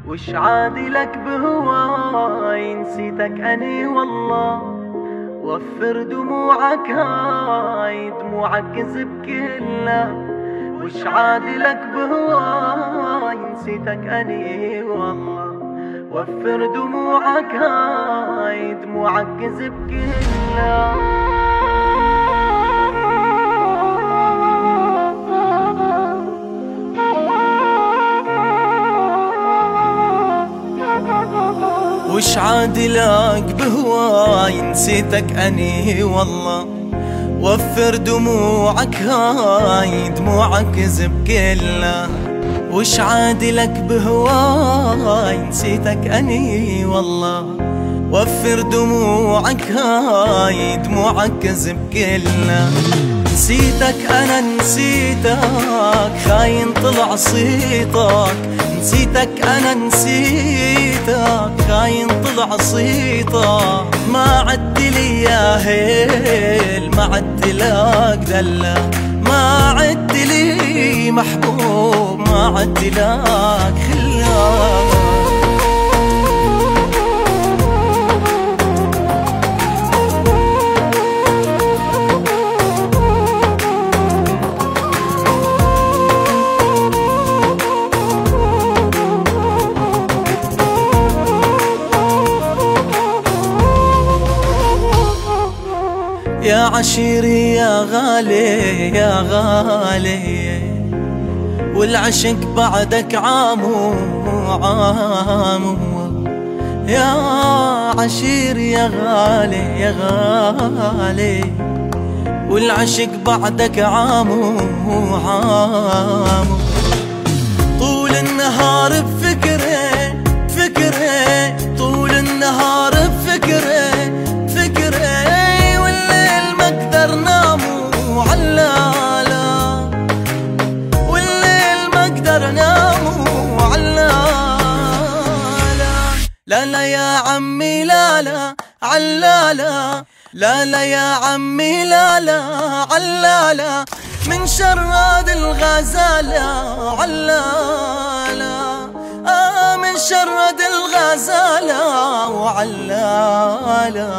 وش عادلك بهواي نسيتك أني والله. وفر دموعك هاي دموعك كذب كلها. وش عادلك بهواي نسيتك أني والله. وفر دموعك هاي دموعك كذب كلها. وش عادلك بهواي نسيتك أني والله. وفر دموعك هاي دموعك كذب كلها. وش عادلك بهواي نسيتك أني والله. وفر دموعك هاي دموعك كذب كلها. نسيتك أنا نسيتك خاين طلع صيتك. نسيتك أنا نسيتك خاين طلع صيتك. ما عدلي يا هيل ما عدلك دلة. ما عدلي محبوب ما عدلك خلاك. يا عشيري يا غالي يا غالي. والعشق بعدك عامو عامو. يا عشيري يا غالي يا غالي. والعشق بعدك عامو عامو. طول النهار بفكري فكري. طول النهار بفكري فكري. علالا والليل ما اقدر انام علالا. لا لا يا عمي لا لا علالا. لا لا يا عمي لا لا علالا. من شراد الغزالة علالا. من شرد الغزالة وعلالا.